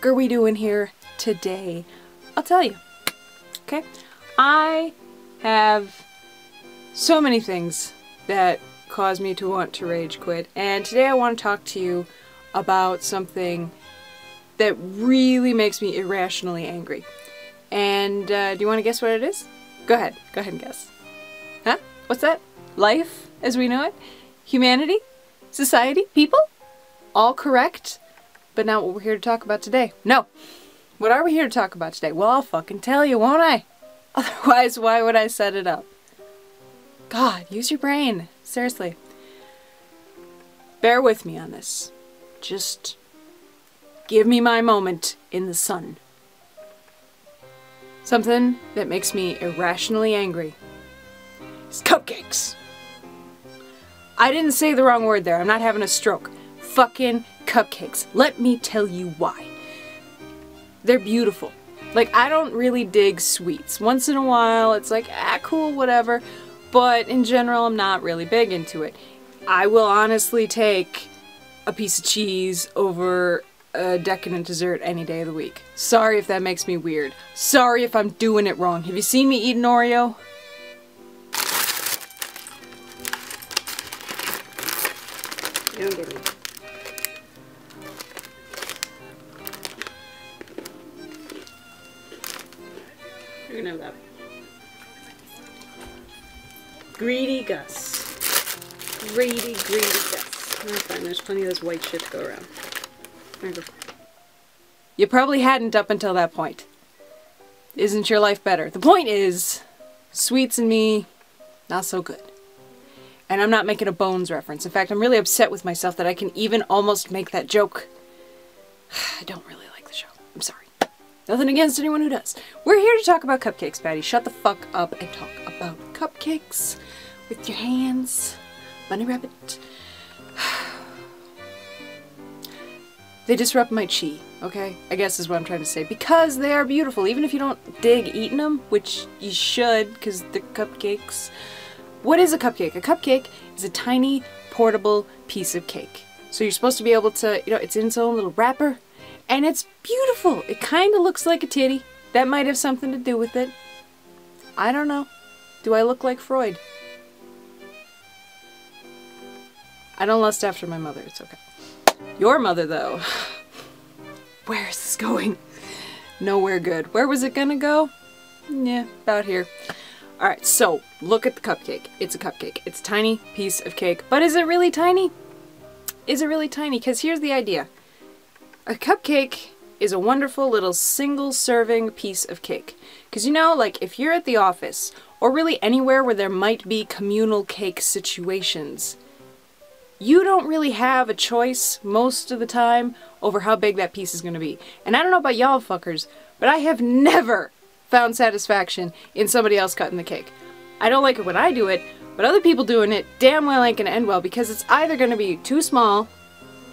fuck are we doing here today? I'll tell you. Okay? I have so many things that cause me to want to rage quit, and today I want to talk to you about something that really makes me irrationally angry. And do you want to guess what it is? Go ahead and guess. Huh? What's that? Life as we know it? Humanity? Society? People? All correct? But not what we're here to talk about today. No. What are we here to talk about today? Well, I'll fucking tell you, won't I? Otherwise, why would I set it up? God, use your brain. Seriously. Bear with me on this. Just give me my moment in the sun. Something that makes me irrationally angry is cupcakes. I didn't say the wrong word there. I'm not having a stroke. Fucking cupcakes. Let me tell you why. They're beautiful. Like, I don't really dig sweets. Once in a while, it's like, ah, cool, whatever. But in general, I'm not really big into it. I will honestly take a piece of cheese over a decadent dessert any day of the week. Sorry if that makes me weird. Sorry if I'm doing it wrong. Have you seen me eat an Oreo? You don't get me. You're gonna have that. Greedy Gus. Greedy Gus. Oh, fine, there's plenty of this white shit to go around. There you go. You probably hadn't up until that point. Isn't your life better? The point is, sweets and me, not so good. And I'm not making a Bones reference. In fact, I'm really upset with myself that I can even almost make that joke. I don't really like the show. I'm sorry. Nothing against anyone who does. We're here to talk about cupcakes, Patty. Shut the fuck up and talk about cupcakes with your hands. Bunny rabbit. They disrupt my chi, okay? I guess is what I'm trying to say. Because they are beautiful, even if you don't dig eating them, which you should, because they're cupcakes. What is a cupcake? A cupcake is a tiny, portable piece of cake. So you're supposed to be able to, you know, it's in its own little wrapper, and it's beautiful. It kind of looks like a titty. That might have something to do with it. I don't know. Do I look like Freud? I don't lust after my mother, it's okay. Your mother, though. Where is this going? Nowhere good. Where was it gonna go? Yeah, about here. Alright, so, look at the cupcake. It's a cupcake. It's a tiny piece of cake. But is it really tiny? Is it really tiny? Because here's the idea. A cupcake is a wonderful little single-serving piece of cake. Because, you know, like, if you're at the office, or really anywhere where there might be communal cake situations, you don't really have a choice most of the time over how big that piece is going to be. And I don't know about y'all fuckers, but I have never found satisfaction in somebody else cutting the cake. I don't like it when I do it, but other people doing it damn well ain't going to end well, because it's either going to be too small,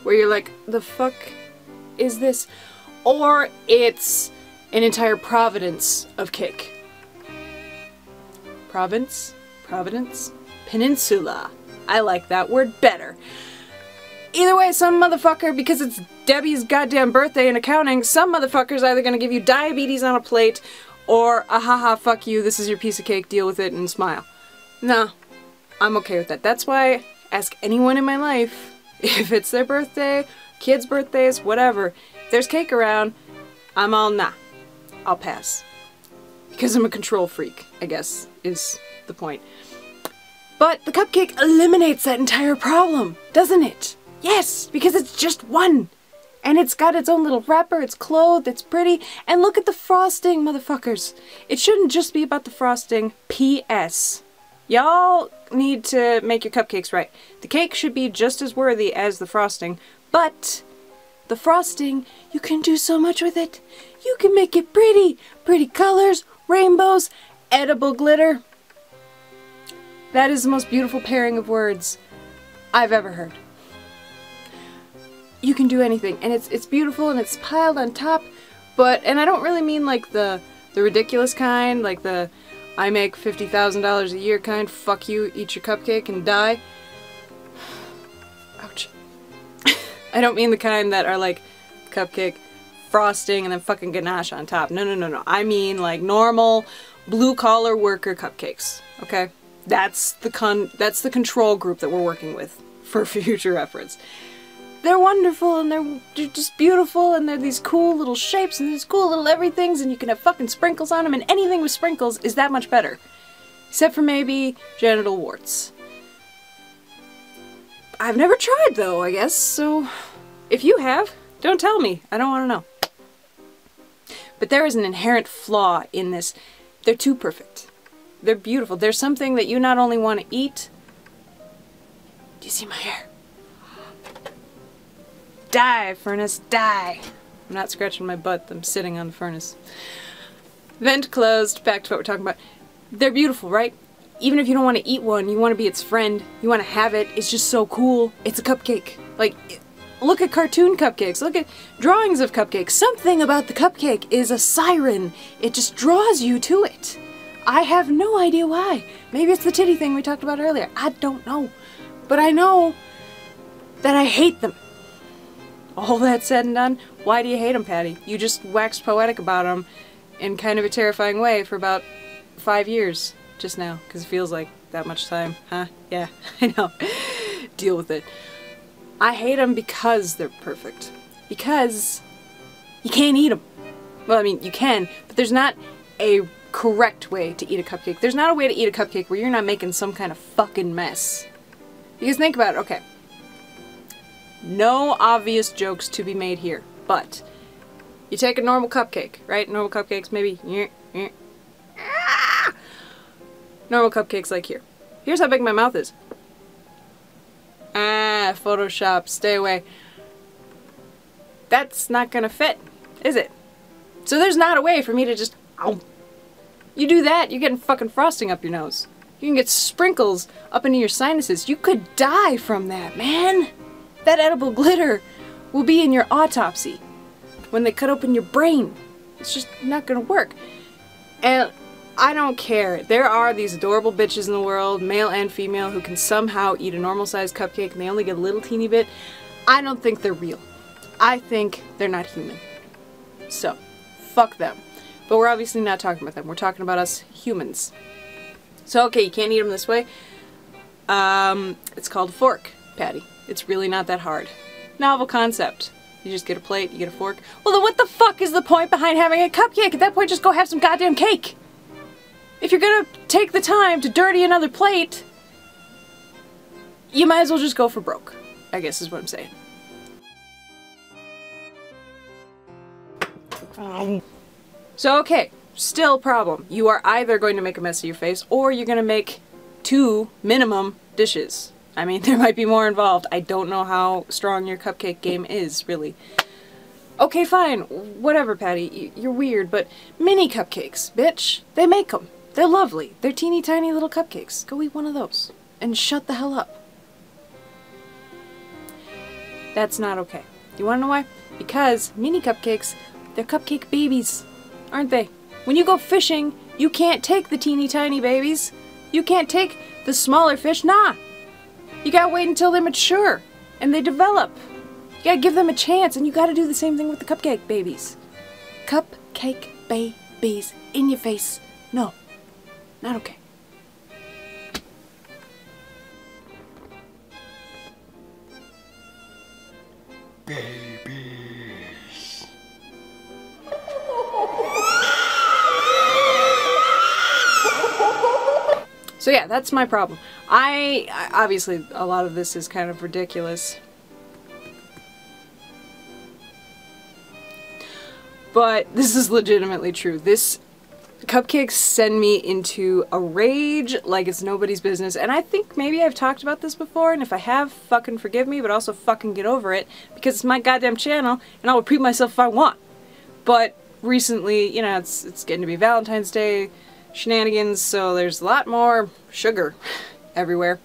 where you're like, the fuck is this? Or it's an entire providence of cake. Province? Providence? Peninsula. I like that word better. Either way, some motherfucker, because it's Debbie's goddamn birthday in accounting, some motherfucker's either gonna give you diabetes on a plate, or a haha fuck you, this is your piece of cake, deal with it and smile. No, I'm okay with that. That's why I ask anyone in my life, if it's their birthday, kids' birthdays, whatever, if there's cake around, I'm all nah. I'll pass. Because I'm a control freak, I guess, is the point. But the cupcake eliminates that entire problem, doesn't it? Yes, because it's just one. And it's got its own little wrapper, it's clothed, it's pretty, and look at the frosting, motherfuckers. It shouldn't just be about the frosting. P.S. Y'all need to make your cupcakes right. The cake should be just as worthy as the frosting, but the frosting, you can do so much with it. You can make it pretty. Pretty colors, rainbows, edible glitter. That is the most beautiful pairing of words I've ever heard. You can do anything, and it's beautiful, and it's piled on top, but, and I don't really mean like the ridiculous kind, like the I make $50,000 a year kind, fuck you, eat your cupcake and die. Ouch. I don't mean the kind that are like, cupcake, frosting and then fucking ganache on top. No, no, no, no. I mean like normal blue-collar worker cupcakes, okay? That's the control group that we're working with for future reference. They're wonderful and they're just beautiful and they're these cool little shapes and these cool little everythings and you can have fucking sprinkles on them and anything with sprinkles is that much better. Except for maybe genital warts. I've never tried though, I guess, so if you have, don't tell me. I don't want to know. But there is an inherent flaw in this. They're too perfect. They're beautiful. There's something that you not only want to eat. Do you see my hair? Die, furnace, die. I'm not scratching my butt. I'm sitting on the furnace. Vent closed. Back to what we're talking about. They're beautiful, right? Even if you don't want to eat one, you want to be its friend. You want to have it. It's just so cool. It's a cupcake. Like, look at cartoon cupcakes. Look at drawings of cupcakes. Something about the cupcake is a siren. It just draws you to it. I have no idea why. Maybe it's the titty thing we talked about earlier. I don't know. But I know that I hate them. All that said and done, why do you hate them, Patty? You just waxed poetic about them in kind of a terrifying way for about 5 years just now, because it feels like that much time. Huh? Yeah, I know. Deal with it. I hate them because they're perfect. Because you can't eat them. Well, I mean, you can, but there's not a correct way to eat a cupcake. There's not a way to eat a cupcake where you're not making some kind of fucking mess. Because think about it, okay. No obvious jokes to be made here, but you take a normal cupcake, right? Normal cupcakes, maybe. Normal cupcakes like here. Here's how big my mouth is. Ah, Photoshop, stay away. That's not gonna fit, is it? So there's not a way for me to just, ow. You do that, you're getting fucking frosting up your nose. You can get sprinkles up into your sinuses. You could die from that, man. That edible glitter will be in your autopsy when they cut open your brain. It's just not gonna work. And I don't care. There are these adorable bitches in the world, male and female, who can somehow eat a normal-sized cupcake and they only get a little teeny bit. I don't think they're real. I think they're not human. So, fuck them. But we're obviously not talking about them. We're talking about us humans. So, okay, you can't eat them this way. It's called a fork, Patty. It's really not that hard. Novel concept. You just get a plate, you get a fork. Well, then what the fuck is the point behind having a cupcake? At that point, just go have some goddamn cake. If you're gonna take the time to dirty another plate, you might as well just go for broke, I guess is what I'm saying. So, okay, still problem. You are either going to make a mess of your face, or you're gonna make 2 minimum dishes. I mean, there might be more involved. I don't know how strong your cupcake game is, really. Okay, fine. Whatever, Patty. You're weird, but mini cupcakes, bitch. They make them. They're lovely. They're teeny tiny little cupcakes. Go eat one of those. And shut the hell up. That's not okay. You wanna know why? Because mini cupcakes, they're cupcake babies, aren't they? When you go fishing, you can't take the teeny tiny babies. You can't take the smaller fish. Nah. You gotta wait until they mature and they develop. You gotta give them a chance, and you gotta do the same thing with the cupcake babies. Cupcake babies in your face. No, not okay. Babies. So yeah, that's my problem. I obviously, a lot of this is kind of ridiculous. But this is legitimately true. Cupcakes send me into a rage like it's nobody's business. And I think maybe I've talked about this before, and if I have, fucking forgive me, but also fucking get over it, because it's my goddamn channel, and I'll repeat myself if I want. But recently, you know, it's getting to be Valentine's Day shenanigans, so there's a lot more sugar everywhere.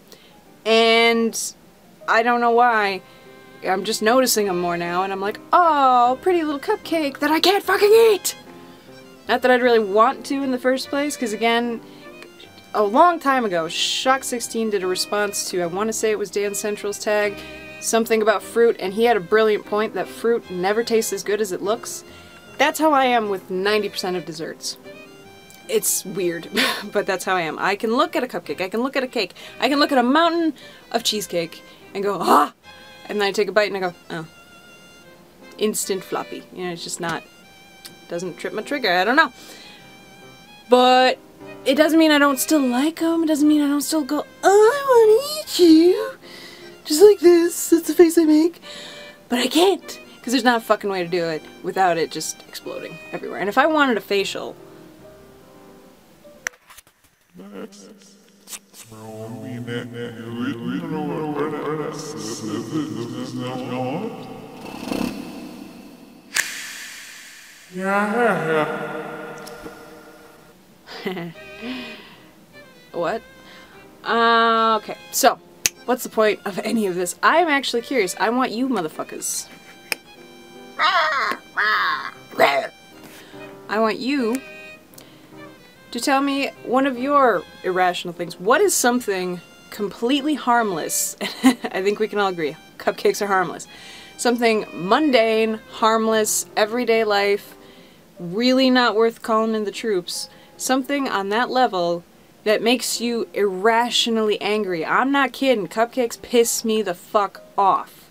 And I don't know why. I'm just noticing them more now, and I'm like, oh, pretty little cupcake that I can't fucking eat! Not that I'd really want to in the first place, because again, a long time ago, Shock 16 did a response to, I want to say it was Dan Central's tag, something about fruit, and he had a brilliant point that fruit never tastes as good as it looks. That's how I am with 90% of desserts. It's weird, but that's how I am. I can look at a cupcake, I can look at a cake, I can look at a mountain of cheesecake and go, ah! And then I take a bite and I go, oh. Instant floppy. You know, it's just not, doesn't trip my trigger, I don't know. But it doesn't mean I don't still like them, it doesn't mean I don't still go, oh, I want to eat you. Just like this, that's the face I make. But I can't, because there's not a fucking way to do it without it just exploding everywhere. And if I wanted a facial... What? Okay, so, what's the point of any of this? I'm actually curious. I want you motherfuckers. I want you to tell me one of your irrational things. What is something completely harmless? I think we can all agree. Cupcakes are harmless. Something mundane, harmless, everyday life, really not worth calling in the troops. Something on that level that makes you irrationally angry. I'm not kidding. Cupcakes piss me the fuck off.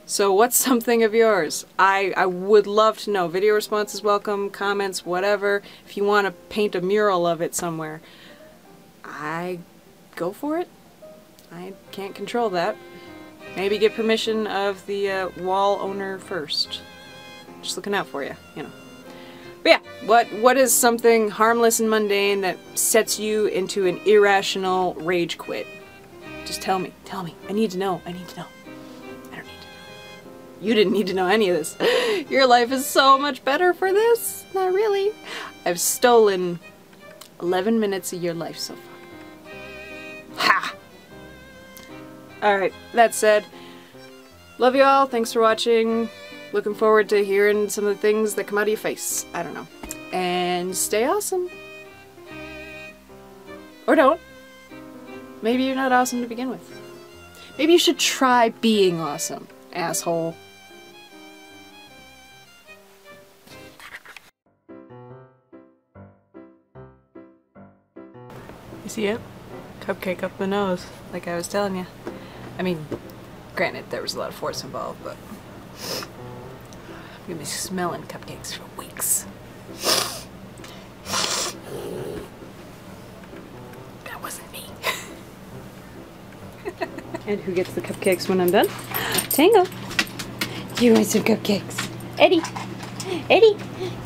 So what's something of yours? I would love to know. Video responses welcome, comments, whatever. If you want to paint a mural of it somewhere, I go for it. I can't control that. Maybe get permission of the wall owner first. Just looking out for you, you know. But yeah, what is something harmless and mundane that sets you into an irrational rage quit? Just tell me. Tell me. I need to know. I need to know. I don't need to know. You didn't need to know any of this. Your life is so much better for this. Not really. I've stolen 11 minutes of your life so far. Ha! Alright, that said, love you all. Thanks for watching. Looking forward to hearing some of the things that come out of your face. I don't know. And stay awesome. Or don't. Maybe you're not awesome to begin with. Maybe you should try being awesome, asshole. You see it? Cupcake up the nose, like I was telling you. I mean, granted, there was a lot of force involved, but I'm gonna be smelling cupcakes for weeks. That wasn't me. And who gets the cupcakes when I'm done? Tango. You want some cupcakes? Eddie. Eddie,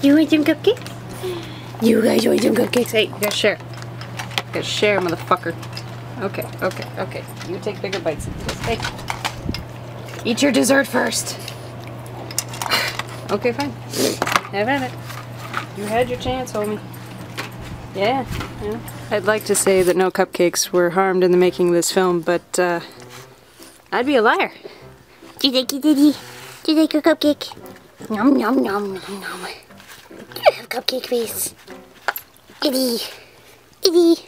you want some cupcakes? You guys want some cupcakes? Hey, you gotta share. You gotta share, motherfucker. Okay, okay, okay. You take bigger bites of this. Hey. Eat your dessert first. Okay, fine. Have at it. You had your chance, homie. Yeah, yeah. I'd like to say that no cupcakes were harmed in the making of this film, but I'd be a liar. Do you like it, Diddy? Do you like your cupcake? Nom nom nom nom nom. You have cupcake face. Diddy. Diddy.